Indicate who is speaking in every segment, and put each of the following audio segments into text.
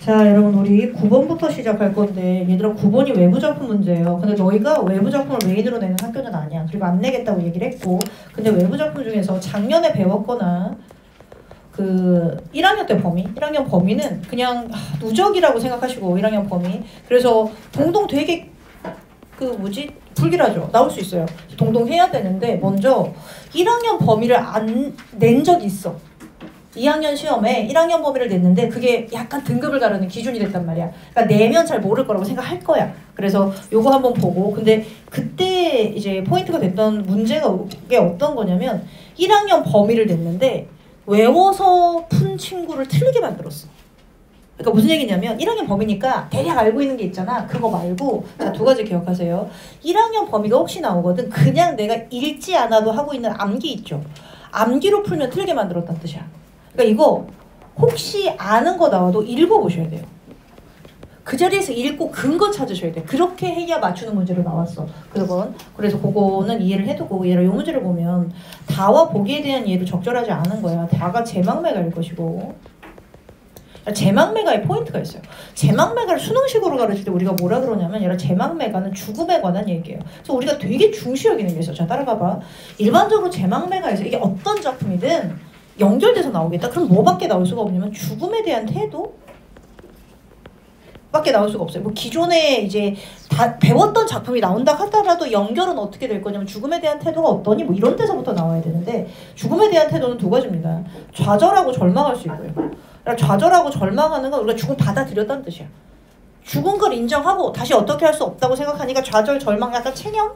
Speaker 1: 자, 여러분 우리 9번부터 시작할 건데 얘들아 9번이 외부 작품 문제예요. 근데 너희가 외부 작품을 메인으로 내는 학교는 아니야. 그리고 안 내겠다고 얘기를 했고, 근데 외부 작품 중에서 작년에 배웠거나 그 1학년 때 범위, 1학년 범위는 그냥 누적이라고 생각하시고 1학년 범위. 그래서 동동 되게 불길하죠. 나올 수 있어요. 동동 해야 되는데 먼저 1학년 범위를 안 낸 적이 있어. 2학년 시험에 1학년 범위를 냈는데 그게 약간 등급을 가르는 기준이 됐단 말이야. 그러니까 내면 잘 모를 거라고 생각할 거야. 그래서 요거 한번 보고, 근데 그때 이제 포인트가 됐던 문제가 이게 어떤 거냐면 1학년 범위를 냈는데 외워서 푼 친구를 틀리게 만들었어. 그러니까 무슨 얘기냐면 1학년 범위니까 대략 알고 있는 게 있잖아. 그거 말고 자, 두 가지 기억하세요. 1학년 범위가 혹시 나오거든 그냥 내가 읽지 않아도 하고 있는 암기 있죠. 암기로 풀면 틀리게 만들었다는 뜻이야. 그러니까 이거 혹시 아는 거 나와도 읽어보셔야 돼요. 그 자리에서 읽고 근거 찾으셔야 돼요. 그렇게 해야 맞추는 문제로 나왔어. 그래서 그거는 이해를 해두고, 얘를 이 문제를 보면 다와 보기에 대한 이해도 적절하지 않은 거야. 다가 제망매가일 것이고, 제망매가의 포인트가 있어요. 제망매가를 수능식으로 가르칠 때 우리가 뭐라 그러냐면 얘가 제망매가는 죽음에 관한 얘기예요. 그래서 우리가 되게 중시 여기는 게 있어요. 자, 따라가봐. 일반적으로 제망매가에서 이게 어떤 작품이든 연결돼서 나오겠다. 그럼 뭐밖에 나올 수가 없냐면 죽음에 대한 태도? 밖에 나올 수가 없어요. 뭐 기존에 이제 다 배웠던 작품이 나온다 하더라도 연결은 어떻게 될 거냐면 죽음에 대한 태도가 어떠니? 뭐 이런 데서부터 나와야 되는데, 죽음에 대한 태도는 두 가지입니다. 좌절하고 절망할 수 있고요. 그러니까 좌절하고 절망하는 건 우리가 죽음 받아들였다는 뜻이야. 죽은 걸 인정하고 다시 어떻게 할 수 없다고 생각하니까 좌절, 절망, 약간 체념?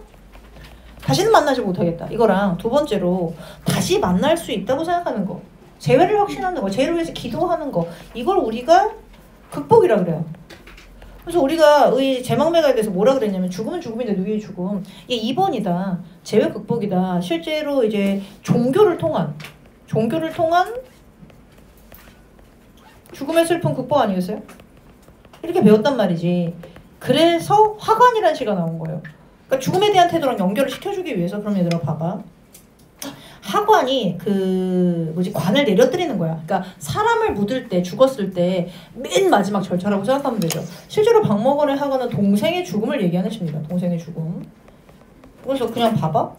Speaker 1: 다시는 만나지 못하겠다. 이거랑 두 번째로 다시 만날 수 있다고 생각하는 거. 재회를 확신하는 거. 재회를 위해서 기도하는 거. 이걸 우리가 극복이라 그래요. 그래서 우리가 의 제망매가에 대해서 뭐라 그랬냐면 죽음은 죽음인데 누이의 죽음. 이게 2번이다. 재회 극복이다. 실제로 이제 종교를 통한 죽음의 슬픔 극복 아니겠어요? 이렇게 배웠단 말이지. 그래서 화관이라는 시가 나온 거예요. 그러니까 죽음에 대한 태도랑 연결을 시켜주기 위해서. 그럼 얘들아 봐봐. 하관이 관을 내려뜨리는 거야. 그러니까 사람을 묻을 때, 죽었을 때 맨 마지막 절차라고 생각하면 되죠. 실제로 박목원의 하관은 동생의 죽음을 얘기하는 시입니다. 동생의 죽음. 그래서 그냥 봐봐.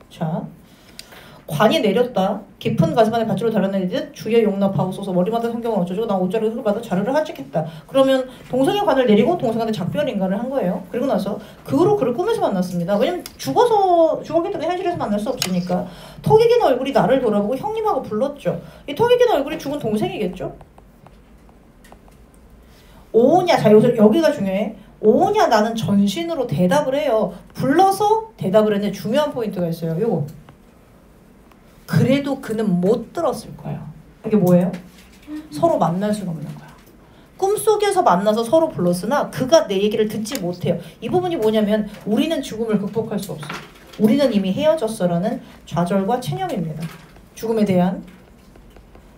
Speaker 1: 자, 관이 내렸다. 깊은 가슴 안에 밧줄로 달아내리듯 주의 용납하옵소서. 머리마다 성경을 어쩌고 나 옷자락에 흙을 받아 자르를 하직했다. 그러면 동생의 관을 내리고 동생한테 작별 인간을 한 거예요. 그리고 나서 그 후로 그를 꿈에서 만났습니다. 왜냐면 죽었기 때문에 현실에서 만날 수 없으니까. 턱이 긴 얼굴이 나를 돌아보고 형님하고 불렀죠. 이 턱이 긴 얼굴이 죽은 동생이겠죠? 오냐, 자 여기가 중요해. 오냐 나는 전신으로 대답을 해요. 불러서 대답을 했는데 중요한 포인트가 있어요. 요거. 그래도 그는 못 들었을 거예요. 이게 뭐예요? 서로 만날 수는 없는 거야. 꿈속에서 만나서 서로 불렀으나 그가 내 얘기를 듣지 못해요. 이 부분이 뭐냐면 우리는 죽음을 극복할 수 없어. 우리는 이미 헤어졌어라는 좌절과 체념입니다. 죽음에 대한.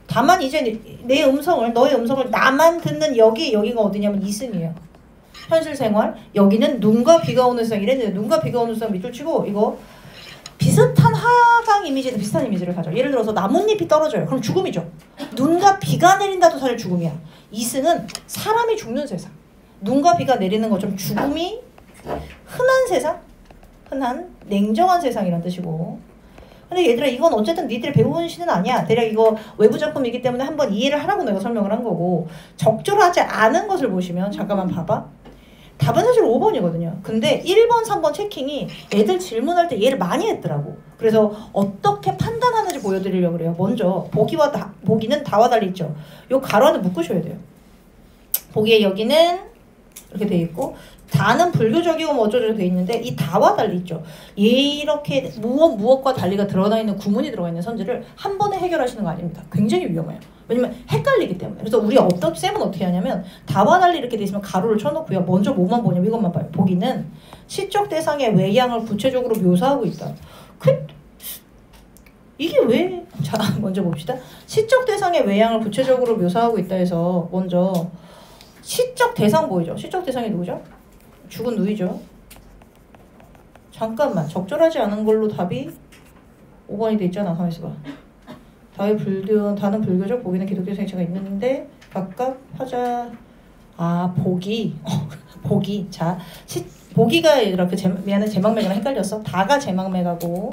Speaker 1: 다만 이제 너의 음성을 나만 듣는 여기가 어디냐면 이승이에요. 현실 생활. 여기는 눈과 비가 오는 세상 이랬는데, 눈과 비가 오는 세상 밑줄 치고 이거 비슷한 하강 이미지는 비슷한 이미지를 가져. 예를 들어서 나뭇잎이 떨어져요. 그럼 죽음이죠. 눈과 비가 내린다도 사실 죽음이야. 이승은 사람이 죽는 세상. 눈과 비가 내리는 것처럼 죽음이 흔한 세상? 흔한 냉정한 세상이란 뜻이고. 근데 얘들아 이건 어쨌든 니들이 배운 시는 아니야. 대략 이거 외부 작품이기 때문에 한번 이해를 하라고 내가 설명을 한 거고, 적절하지 않은 것을 보시면 잠깐만 봐봐. 답은 사실 5번이거든요. 근데 1번, 3번 체킹이 애들 질문할 때 얘를 많이 했더라고. 그래서 어떻게 판단하는지 보여드리려고 그래요. 먼저 보기는 다와 달리 있죠. 요 가로 안에 묶으셔야 돼요. 보기에 여기는 이렇게 돼 있고, 다는 불교적이고 뭐 어쩌고 돼 있는데 이 다와 달리 있죠. 이렇게 무엇과 달리가 드러나 있는 구문이 들어가 있는 선지를 한 번에 해결하시는 거 아닙니다. 굉장히 위험해요. 왜냐면 헷갈리기 때문에. 그래서 우리가 쌤은 어떻게 하냐면 다와 달리 이렇게 돼 있으면 가로를 쳐놓고요. 먼저 뭐만 보냐면 이것만 봐요. 보기는 시적 대상의 외양을 구체적으로 묘사하고 있다. 이게 왜? 자, 먼저 봅시다. 시적 대상의 외양을 구체적으로 묘사하고 있다 해서 먼저 시적 대상 보이죠? 시적 대상이 누구죠? 죽은 누이죠. 잠깐만, 적절하지 않은 걸로 답이 5번이 돼 있잖아. 가만있어 봐. 다는 불교적, 보기는 기독교 생체가 있는데 각각 화자 아, 보기. 보기. 자, 보기가 이렇게 미안해, 제망매가랑 헷갈렸어. 다가 제망매가고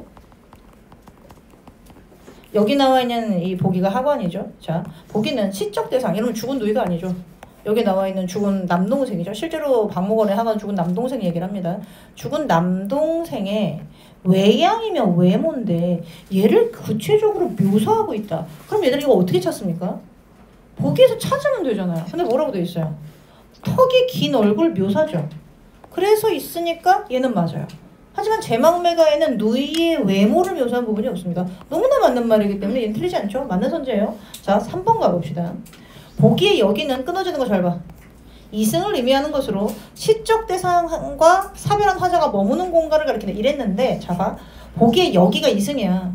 Speaker 1: 여기 나와 있는 이 보기가 하관이죠. 자, 보기는 시적 대상. 이러면 죽은 누이가 아니죠. 여기 나와 있는 죽은 남동생이죠. 실제로 박목원의 하관 죽은 남동생 얘기를 합니다. 죽은 남동생의 외양이면 외모인데 얘를 구체적으로 묘사하고 있다. 그럼 얘들 이거 어떻게 찾습니까? 보기에서 찾으면 되잖아요. 근데 뭐라고 돼 있어요? 턱이 긴 얼굴 묘사죠. 그래서 있으니까 얘는 맞아요. 하지만 제망매가에는 누이의 외모를 묘사한 부분이 없습니다. 너무나 맞는 말이기 때문에 얘는 틀리지 않죠? 맞는 선제예요. 자, 3번 가봅시다. 보기의 여기는 끊어지는 거 잘 봐. 이승을 의미하는 것으로 시적 대상과 사별한 화자가 머무는 공간을 가리키는 이랬는데 자 봐. 보기의 여기가 이승이야.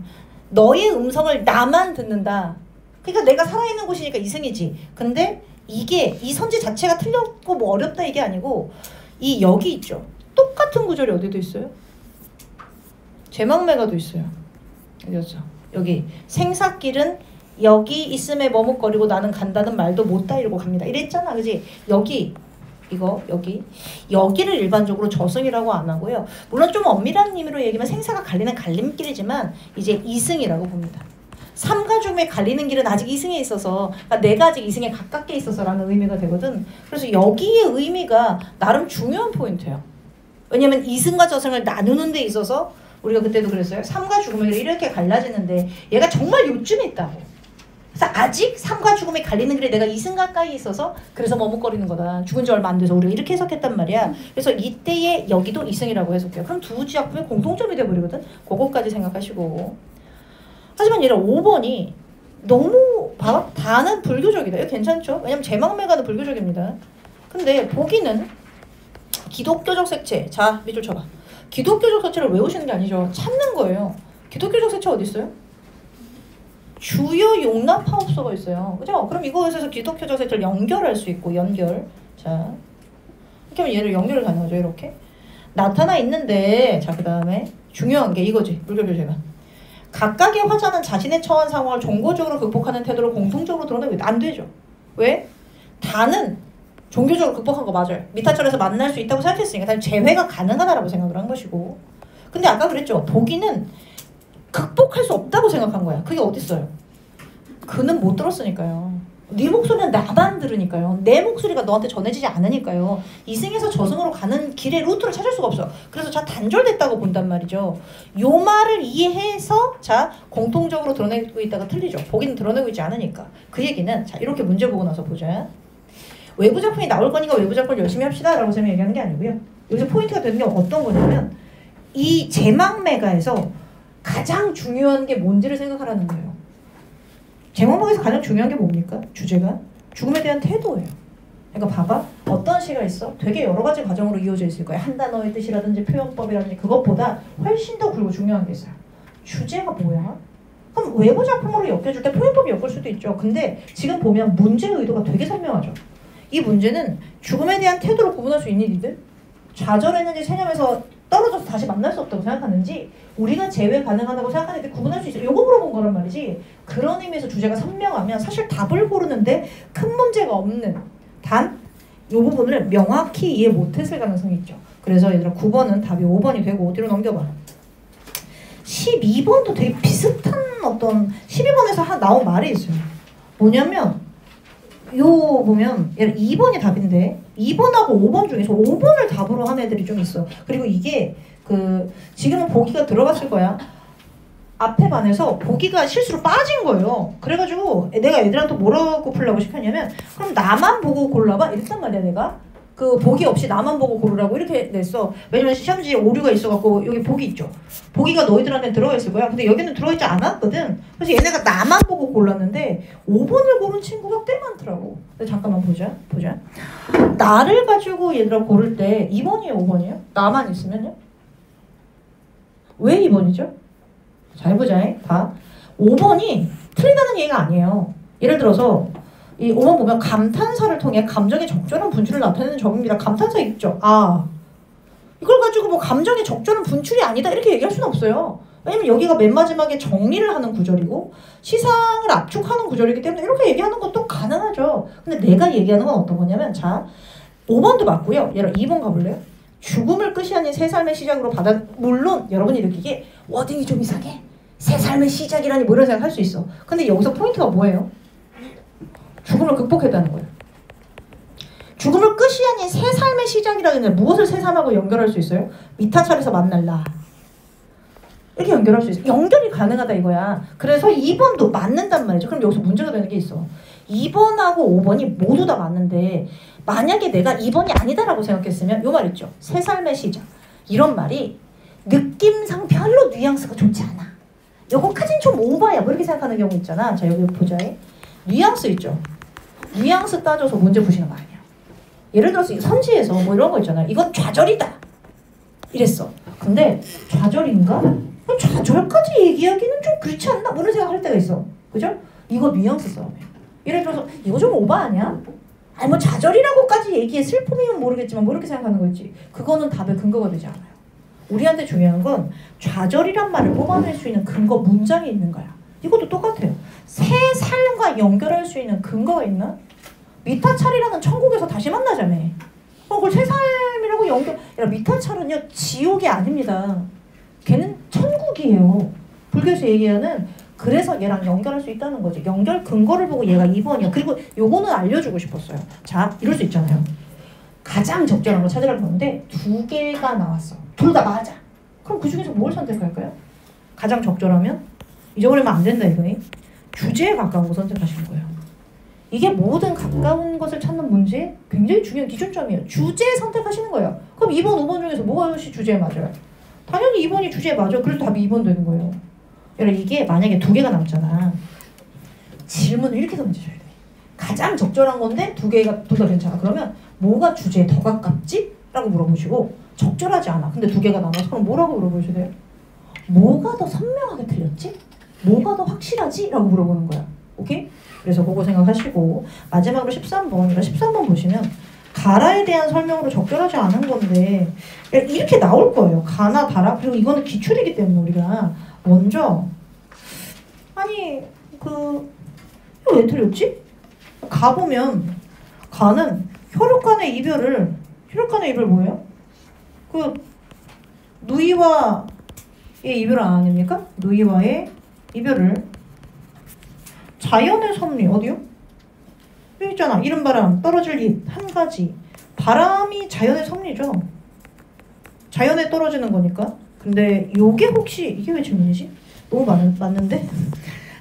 Speaker 1: 너의 음성을 나만 듣는다. 그러니까 내가 살아있는 곳이니까 이승이지. 근데 이게 이 선지 자체가 틀렸고 뭐 어렵다 이게 아니고 이 여기 있죠. 똑같은 구절이 어디도 있어요? 제망매가도 있어요. 여기였죠. 여기 생사길은 여기 있음에 머뭇거리고 나는 간다는 말도 못 따르고 갑니다. 이랬잖아, 그지? 여기 이거 여기를 일반적으로 저승이라고 안 하고요. 물론 좀 엄밀한 의미로 얘기하면 생사가 갈리는 갈림길이지만 이제 이승이라고 봅니다. 삼가 중에 갈리는 길은 아직 이승에 있어서 그러니까 내가 아직 이승에 가깝게 있어서라는 의미가 되거든. 그래서 여기의 의미가 나름 중요한 포인트예요. 왜냐면 이승과 저승을 나누는 데 있어서 우리가 그때도 그랬어요. 삶과 죽음이 이렇게 갈라지는데 얘가 정말 요쯤에 있다고. 그래서 아직 삶과 죽음이 갈리는 길에 내가 이승 가까이 있어서 그래서 머뭇거리는 거다. 죽은 지 얼마 안 돼서 우리가 이렇게 해석했단 말이야. 그래서 이때의 여기도 이승이라고 해석해요. 그럼 두 작품의 공통점이 돼버리거든. 그거까지 생각하시고. 하지만 얘는 5번이 너무 봐봐. 다는 불교적이다. 이거 괜찮죠? 왜냐면 제망매가도 불교적입니다. 근데 보기는 기독교적 색채. 자, 밑줄 쳐봐. 기독교적 색채를 외우시는 게 아니죠. 찾는 거예요. 기독교적 색채 어디 있어요? 주요 용납파업소가 있어요. 그죠? 그럼 이거에서 기독교적 색채를 연결할 수 있고 연결. 자, 이렇게 하면 얘를 연결을 가능하죠. 이렇게 나타나 있는데 자, 그 다음에 중요한 게 이거지. 물결교제가 각각의 화자는 자신의 처한 상황을 종교적으로 극복하는 태도를 공통적으로 드러내고 안 되죠. 왜? 다는 종교적으로 극복한 거 맞아요. 미타철에서 만날 수 있다고 생각했으니까 다른 재회가 가능하다라고 생각을 한 것이고. 근데 아까 그랬죠. 보기는 극복할 수 없다고 생각한 거야. 그게 어딨어요? 그는 못 들었으니까요. 네 목소리는 나만 들으니까요. 내 목소리가 너한테 전해지지 않으니까요. 이승에서 저승으로 가는 길의 루트를 찾을 수가 없어. 그래서 자 단절됐다고 본단 말이죠. 요 말을 이해해서 자 공통적으로 드러내고 있다가 틀리죠. 보기는 드러내고 있지 않으니까. 그 얘기는 자 이렇게 문제 보고 나서 보자. 외부 작품이 나올 거니까 외부 작품을 열심히 합시다 라고 제가 얘기하는 게 아니고요. 여기서 포인트가 되는 게 어떤 거냐면 이 제망매가에서 가장 중요한 게 뭔지를 생각하라는 거예요. 제망매가에서 가장 중요한 게 뭡니까? 주제가 죽음에 대한 태도예요. 그러니까 봐봐. 어떤 시가 있어? 되게 여러 가지 과정으로 이어져 있을 거예요. 한 단어의 뜻이라든지 표현법이라든지 그것보다 훨씬 더 굵고 중요한 게 있어요. 주제가 뭐야? 그럼 외부 작품으로 엮여줄 때 표현법이 엮을 수도 있죠. 근데 지금 보면 문제의 의도가 되게 선명하죠. 이 문제는 죽음에 대한 태도로 구분할 수 있니 니들? 좌절했는지 체념해서 떨어져서 다시 만날 수 없다고 생각하는지 우리가 재회 가능하다고 생각하는데 구분할 수 있어. 요거 물어본 거란 말이지. 그런 의미에서 주제가 선명하면 사실 답을 고르는데 큰 문제가 없는 단 요 부분을 명확히 이해 못했을 가능성이 있죠. 그래서 얘들아 9번은 답이 5번이 되고 뒤로 넘겨봐. 12번도 되게 비슷한 어떤 12번에서 나온 말이 있어요. 뭐냐면 요 보면 얘는 2번이 답인데 2번하고 5번 중에서 5번을 답으로 한 애들이 좀 있어. 그리고 이게 그 지금은 보기가 들어갔을 거야. 앞에 반에서 보기가 실수로 빠진 거예요. 그래가지고 내가 애들한테 뭐라고 풀려고 시켰냐면 그럼 나만 보고 골라봐 이랬단 말이야. 내가 그 보기 없이 나만 보고 고르라고 이렇게 냈어. 왜냐면 시험지에 오류가 있어갖고 여기 보기 있죠. 보기가 너희들한테 들어가 있을 거야. 근데 여기는 들어있지 않았거든. 그래서 얘네가 나만 보고 골랐는데 5번을 고른 친구가 꽤 많더라고. 근데 잠깐만 보자. 나를 가지고 얘들아 고를 때 2번이에요 5번이에요? 나만 있으면요? 왜 2번이죠? 잘 보자. 봐. 5번이 틀리다는 얘기가 아니에요. 예를 들어서 이 5번 보면 감탄사를 통해 감정의 적절한 분출을 나타내는 적입니다. 감탄사 있죠? 아 이걸 가지고 뭐 감정의 적절한 분출이 아니다 이렇게 얘기할 수는 없어요. 왜냐면 여기가 맨 마지막에 정리를 하는 구절이고 시상을 압축하는 구절이기 때문에 이렇게 얘기하는 것도 가능하죠. 근데 내가 얘기하는 건 어떤 거냐면 자 5번도 맞고요. 여러분 2번 가볼래요? 죽음을 끝이 아닌 새 삶의 시작으로 받아 물론 여러분이 느끼기에 워딩이 좀 이상해. 새 삶의 시작이라니 뭐 이런 생각 할 수 있어. 근데 여기서 포인트가 뭐예요? 죽음을 극복했다는 거예요. 죽음을 끝이 아닌 새 삶의 시작이라는 게 무엇을 새 삶하고 연결할 수 있어요? 미타찰에서 만날라. 이렇게 연결할 수 있어요. 연결이 가능하다 이거야. 그래서 2번도 맞는단 말이죠. 그럼 여기서 문제가 되는 게 있어. 2번하고 5번이 모두 다 맞는데 만약에 내가 2번이 아니다라고 생각했으면 요 말 있죠. 새 삶의 시작. 이런 말이 느낌상 별로 뉘앙스가 좋지 않아. 요거까진 좀 오바야. 뭐 이렇게 생각하는 경우 있잖아. 자 여기 보자에. 뉘앙스 있죠. 뉘앙스 따져서 문제 푸시는 거 아니야. 예를 들어서 선지에서 뭐 이런 거 있잖아요. 이건 좌절이다. 이랬어. 근데 좌절인가? 좌절까지 얘기하기는 좀 그렇지 않나? 뭐 이런 생각할 때가 있어. 그죠? 이거 뉘앙스 싸움이야. 예를 들어서 이거 좀 오바 아니야? 아니 뭐 좌절이라고까지 얘기해. 슬픔이면 모르겠지만 뭐 이렇게 생각하는 거 있지. 그거는 답의 근거가 되지 않아요. 우리한테 중요한 건 좌절이란 말을 뽑아낼 수 있는 근거 문장이 있는 거야. 이것도 똑같아요. 새 삶과 연결할 수 있는 근거가 있나? 미타찰이라는 천국에서 다시 만나자며. 그걸 새 삶이라고 연결. 야, 미타찰은요 지옥이 아닙니다. 걔는 천국이에요. 불교에서 얘기하는. 그래서 얘랑 연결할 수 있다는 거죠. 연결 근거를 보고 얘가 2번이야. 그리고 요거는 알려주고 싶었어요. 자 이럴 수 있잖아요. 가장 적절한 거 찾으라고 하는데 2개가 나왔어. 둘 다 맞아. 그럼 그 중에서 뭘 선택할까요? 가장 적절하면? 잊어버리면 안 된다 이거니. 주제에 가까운 거 선택하시는 거예요. 이게 모든 가까운 것을 찾는 문제에 굉장히 중요한 기준점이에요. 주제 선택하시는 거예요. 그럼 2번, 5번 중에서 뭐가 역시 주제에 맞아요? 당연히 2번이 주제에 맞아요. 그래서 답이 2번 되는 거예요. 여러분 이게 만약에 2개가 남잖아. 질문을 이렇게 던지셔야 돼. 가장 적절한 건데 2개가 둘 다 괜찮아. 그러면 뭐가 주제에 더 가깝지? 라고 물어보시고 적절하지 않아. 근데 2개가 남아서 그럼 뭐라고 물어보셔야 돼요? 뭐가 더 선명하게 틀렸지? 뭐가 더 확실하지? 라고 물어보는 거야. 오케이? 그래서 그거 생각하시고 마지막으로 13번 13번 보시면 가라에 대한 설명으로 적절하지 않은 건데 이렇게 나올 거예요. 가나 다라. 그리고 이거는 기출이기 때문에 우리가 먼저 아니 이거 왜 틀렸지? 가보면 가는 혈육 간의 이별 뭐예요? 그 누이와의 이별 아닙니까? 누이와의 이별을 자연의 섭리 어디요? 여기 있잖아. 이른 바람, 떨어질 잎, 한 가지. 바람이 자연의 섭리죠. 자연에 떨어지는 거니까. 근데 요게 혹시 이게 왜 질문이지? 너무 맞는데?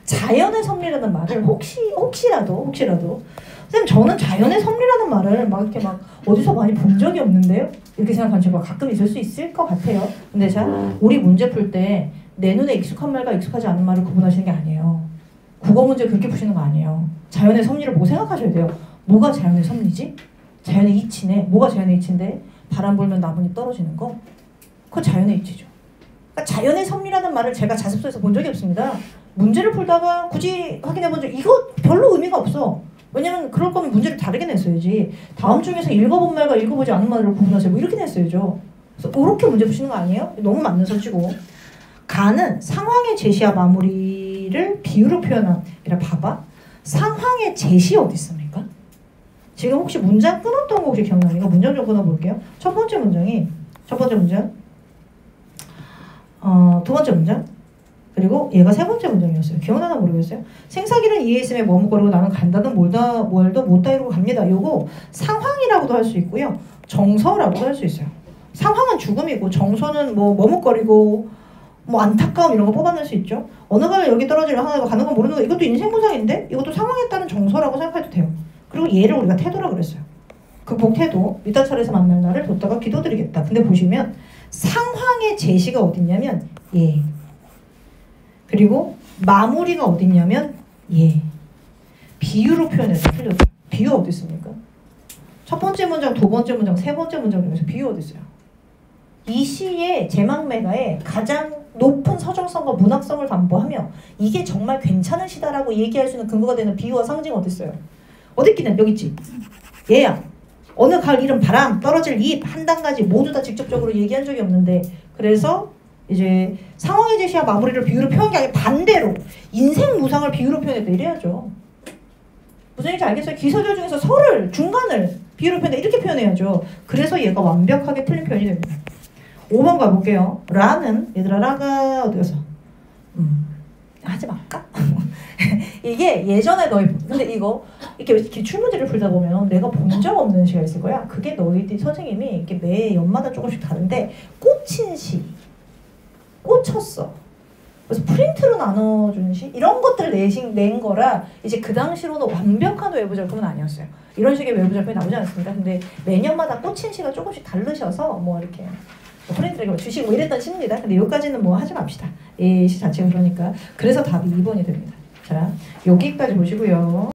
Speaker 1: 자연의 섭리라는 말을 혹시라도 선생님 저는 자연의 섭리라는 말을 막 이렇게 막 어디서 많이 본 적이 없는데요? 이렇게 생각하는 친구가 가끔 있을 수 있을 것 같아요. 근데 자 우리 문제 풀 때 내 눈에 익숙한 말과 익숙하지 않은 말을 구분하시는 게 아니에요. 국어 문제 그렇게 푸시는 거 아니에요. 자연의 섭리를 보고 생각하셔야 돼요. 뭐가 자연의 섭리지? 자연의 이치네. 뭐가 자연의 이치인데? 바람 불면 나뭇잎 떨어지는 거? 그거 자연의 이치죠. 그러니까 자연의 섭리라는 말을 제가 자습서에서 본 적이 없습니다. 문제를 풀다가 굳이 확인해본 적 이거 별로 의미가 없어. 왜냐면 그럴 거면 문제를 다르게 냈어야지. 다음 중에서 읽어본 말과 읽어보지 않은 말을 구분하세요. 뭐 이렇게 냈어야죠. 그래서 이렇게 문제 푸시는 거 아니에요? 너무 맞는 소리고. 가는 상황의 제시와 마무리를 비유로 표현한. 봐봐. 상황의 제시 어디 있습니까? 지금 혹시 문장 끊었던 거 혹시 기억나니까 문장 좀 끊어볼게요. 첫 번째 문장, 두 번째 문장, 그리고 얘가 세 번째 문장이었어요. 기억나나 모르겠어요. 생사기를 이해했음에 머뭇거리고 나는 간다든 뭘도 못다 이루고 갑니다. 요거 상황이라고도 할 수 있고요. 정서라고도 할 수 있어요. 상황은 죽음이고 정서는 뭐 머뭇거리고 뭐 안타까움 이런 거 뽑아낼 수 있죠. 어느 가 여기 떨어지려 하나가 가는 건 모르는 거. 이것도 인생무상인데 이것도 상황에 따른 정서라고 생각해도 돼요. 그리고 얘를 우리가 태도라고 그랬어요. 극복 태도. 미타찰에서 만날 날을 뒀다가 기도드리겠다. 근데 보시면 상황의 제시가 어딨냐면 예. 그리고 마무리가 어딨냐면 예. 비유로 표현해서 틀렸어요. 비유 어디 있습니까? 첫 번째 문장, 두 번째 문장, 세 번째 문장 중에서 비유 어디 있어요? 이 시의 제막매가의 가장 높은 서정성과 문학성을 담보하며 이게 정말 괜찮은 시다라고 얘기할 수 있는 근거가 되는 비유와 상징 어디 있어요? 어디 있기는 여기 있지. 얘야. 어느 가을 이른 바람, 떨어질 잎, 한 단가지 모두 다 직접적으로 얘기한 적이 없는데 그래서 이제 상황의 제시와 마무리를 비유로 표현한 게 아니라 반대로 인생 무상을 비유로 표현했다 이래야죠. 무슨 얘기인지 알겠어요? 기서절 중에서 설을 중간을 비유로 표현해 이렇게 표현해야죠. 그래서 얘가 완벽하게 틀린 표현이 됩니다. 5번 가볼게요. 라는 얘들아 라가 어디 갔어? 하지 말까? 이게 예전에 너희 근데 이거 이렇게 기출문제를 풀다 보면 내가 본 적 없는 시가 있을 거야. 그게 너희들 선생님이 이렇게 매 연마다 조금씩 다른데 꽂힌 시, 꽂혔어. 그래서 프린트로 나눠준 시 이런 것들을 낸 거라 이제 그 당시로는 완벽한 외부 작품은 아니었어요. 이런 식의 외부 작품이 나오지 않습니까? 근데 매년마다 꽂힌 시가 조금씩 다르셔서 뭐 이렇게 프린트를 주시고 뭐 이랬던 시입니다. 근데 여기까지는 뭐 하지 맙시다. 이 시 자체가 그러니까. 그래서 답이 2번이 됩니다. 자, 여기까지 보시고요.